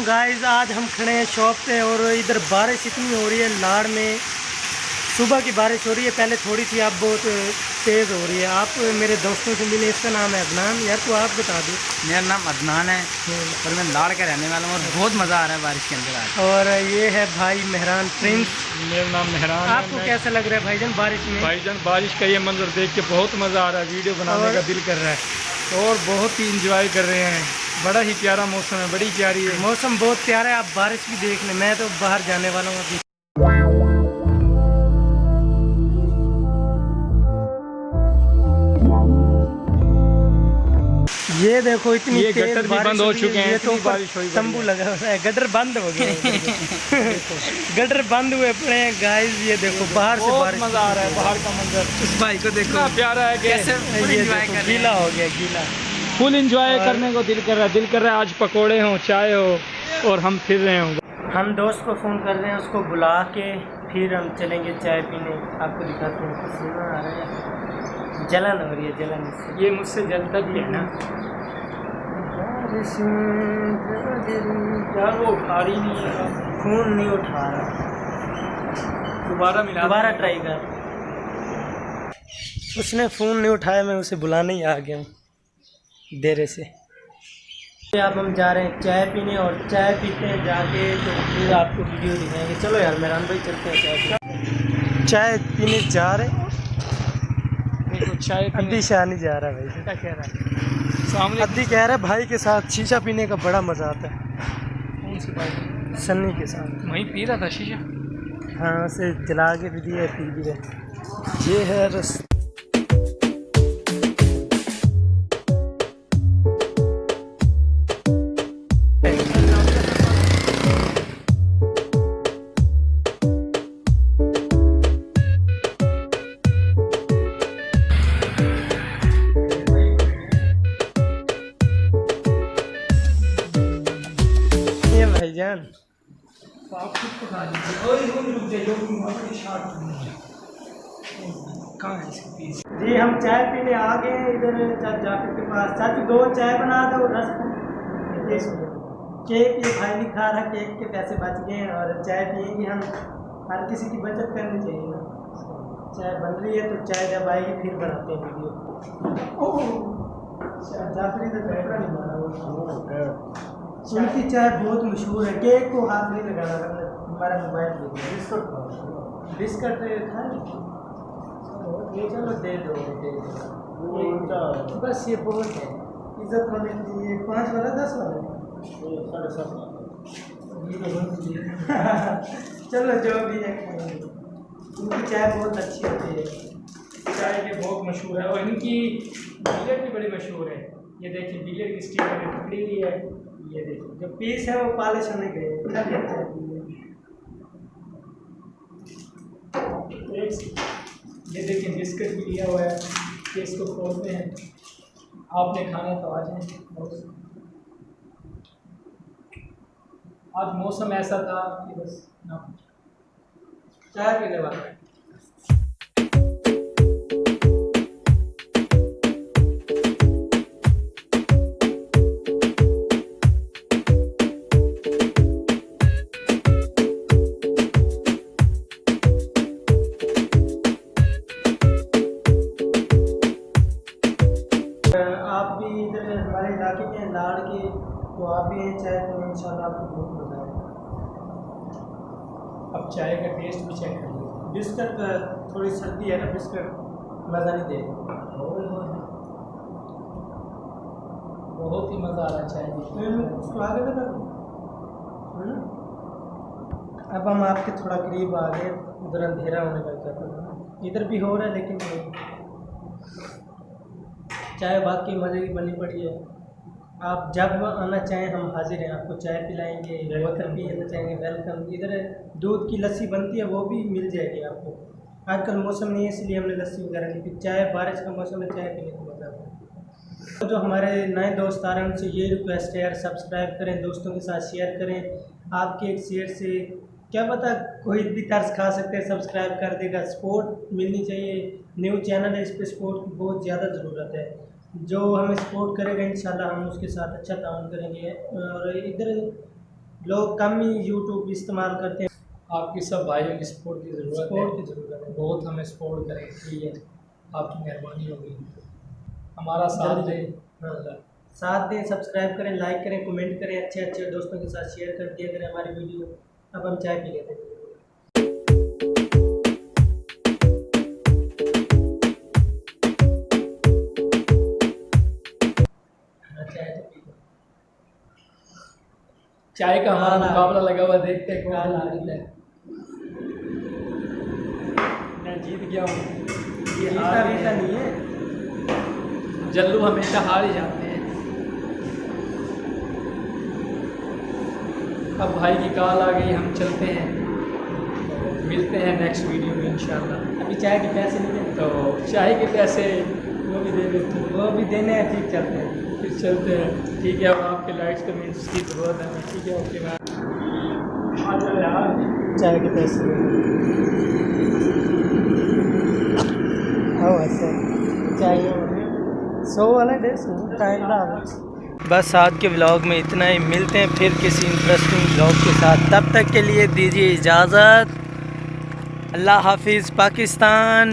Guys, आज हम खड़े हैं शॉप पे और इधर बारिश इतनी हो रही है लाड़ में। सुबह की बारिश हो रही है, पहले थोड़ी थी, अब बहुत तेज़ हो रही है। आप मेरे दोस्तों से मिले, इसका नाम है अदनान। यार तो आप बता दो। मेरा नाम अदनान है और मैं लाड़ का रहने वाला हूँ और बहुत मज़ा आ रहा है बारिश के अंदर आज। और ये है भाई मेहरान प्रिंस। मेरा नाम मेहरान है। आपको कैसा लग रहा है भाईजान बारिश में? भाईजान बारिश का ये मंजर देख के बहुत मज़ा आ रहा है, वीडियो बनाने का दिल कर रहा है और बहुत ही इंजॉय कर रहे हैं। बड़ा ही प्यारा मौसम है, बड़ी प्यारी है मौसम, बहुत प्यारा है। आप बारिश भी देख लें, मैं तो बाहर जाने वाला हूँ अभी। ये देखो इतनी ये तेज गटर भी बारिश बंद हो चुके हैं, ये तो इतनी बारिश हुई तंबू लगा हुआ है, गटर बंद हो गए। गटर बंद हुए पड़े हैं गाइस। ये देखो बाहर से बहुत बारिश, मज़ा आ रहा है। बाहर का मंजर उस भाई को देखो इतना प्यारा है कि कैसे फुल ये एंजॉय देखो कर रहे गीला हैं। हो गया, गीला। फुल इंजॉय करने को दिल कर रहा है। दिल कर रहा है आज पकोड़े हों, चाय हो और हम फिर रहे हों। हम दोस्त को फ़ोन कर रहे हैं, उसको बुला के फिर हम चलेंगे चाय पीने। आपको दिखाते हैं, पसीना आ रहा है, जलन हो रही है, जलन इससे। ये मुझसे जलता भी है ना यार, वो उठा रही नहीं है, खून नहीं उठा रहा। दोबारा ट्राई कर। उसने फ़ोन नहीं उठाया, मैं उसे बुलाने ही आ गया हूँ देर से। अब हम जा रहे हैं चाय पीने और चाय पीते हैं जाके, तो फिर आपको वीडियो दिखाएंगे। चलो यार मेहरान भाई, चलते हैं चाय पीने जा रहे हैं। देखो चाय अद्दी शाह नहीं जा रहा भाई, क्या कह रहा है सामने। अद्दी कह रहा है भाई के साथ शीशा पीने का बड़ा मज़ा आता है। कौन सी बात? सन्नी के साथ वहीं पी रहा था शीशा। हाँ, उसे जला के भी दिया, पी भी रहे। ये है रस। ये भाईजान आप खुद पका लीजिए। कहाँ है इसकी पीस? जी, हम चाय पीने आ गए हैं इधर जाफर के पास। चाचू 2 चाय बना दो, रस केक। ये भाई नहीं खा रहा, केक के पैसे बच गए हैं और चाय पियेंगे हम। हर किसी की बचत करनी चाहिए ना। चाय बन रही है तो चाय जब आएगी फिर बनाते हैं वीडियो। जाफरी तो बैठा नहीं मारा वो। उनकी चाय बहुत मशहूर है। केक को हाथ नहीं लगाना, हमारा मोबाइल बिस्कुट खाए। चलो दे दो, बस ये बहुत है। इज्जत होने चाहिए। 5 वाला 10 वाला 7.5। चलो जो भी है, उनकी चाय बहुत अच्छी होती है। चाय के बहुत मशहूर है और इनकी बिलियर्ड भी बड़ी मशहूर है। ये देखिए बिलियर्ड की स्टिक में टुकड़ी हुई है। ये देखिए जो पीस है वो पॉलिश होने गए। ये देखिए बिस्किट भी लिया हुआ है कि इसको खोलते हैं। आपने खाना तो आ जाए। आज मौसम ऐसा था कि बस ना चाय पीने वाला। आप भी इधर हमारे इलाके के लाड़ के, तो आप भी हैं चाय तो इंशाल्लाह आपको बहुत मज़ा आएगा। अब चाय का टेस्ट भी चेक कर लीजिए। बिस्किट थोड़ी सर्दी है ना, बिस्किट मज़ा नहीं देगा। बहुत ही मज़ा आ रहा है चाय में। उसको आगे लगा दो। अब हम आपके थोड़ा करीब आ गए, उधर अंधेरा होने लग जाता था। इधर भी हो रहा है लेकिन चाय बाकी मज़े की बनी पड़ी है। आप जब आना चाहें हम हाजिर हैं, आपको चाय पिलाएंगे। बोतल पीना चाहेंगे, वेलकम। इधर दूध की लस्सी बनती है, वो भी मिल जाएगी आपको। आजकल मौसम नहीं है इसलिए हमने लस्सी वगैरह नहीं पी। चाय बारिश का मौसम है, चाय पीने को मज़ा आता है। तो जो हमारे नए दोस्त आ रहे हैं उनसे ये रिक्वेस्ट है यार, सब्सक्राइब करें, दोस्तों के साथ शेयर करें। आपके एक शेयर से क्या पता कोई भी तर्स खा सकते हैं, सब्सक्राइब कर देगा। सपोर्ट मिलनी चाहिए, न्यू चैनल है, इस पर सपोर्ट की बहुत ज़्यादा ज़रूरत है। जो हमें सपोर्ट करेगा इंशाल्लाह हम उसके साथ अच्छा ताउन करेंगे। और इधर लोग कम ही यूट्यूब इस्तेमाल करते हैं। आपकी सब भाइयों की सपोर्ट की ज़रूरत है, सपोर्ट की ज़रूरत है। बहुत हमें सपोर्ट करें, ठीक है, आपकी मेहरबानी होगी, हमारा साथ दें। हाँ, साथ दें, सब्सक्राइब करें, लाइक करें, कमेंट करें, अच्छे अच्छे दोस्तों के साथ शेयर कर दिया करें हमारी वीडियो। अब हम चाय पी लेते हैं। चाय का हमारा हाँ, मुकाबला लगा हुआ, देखते हैं कौन हाँ, जीतता है। मैं जीत गया हूँ, ये जीता हार बीता गया। नहीं है। जल्लू हमेशा हार ही जाते हैं। अब भाई की कॉल आ गई, हम चलते हैं, मिलते हैं नेक्स्ट वीडियो में इंशाल्लाह। अभी चाय के पैसे नहीं है तो चाय के पैसे वो भी दे देते हैं, वो भी देने हैं, ठीक चलते हैं। फिर चलते हैं, ठीक है। अब आपके लाइक्स कमेंट्स की ज़रूरत है, ठीक है, ओके बाय। चाय के पैसे चाहिए 100 वाला 150 टाइम था। बस आज के व्लॉग में इतना ही, मिलते हैं फिर किसी इंटरेस्टिंग व्लॉग के साथ, तब तक के लिए दीजिए इजाज़त। अल्लाह हाफिज़ पाकिस्तान।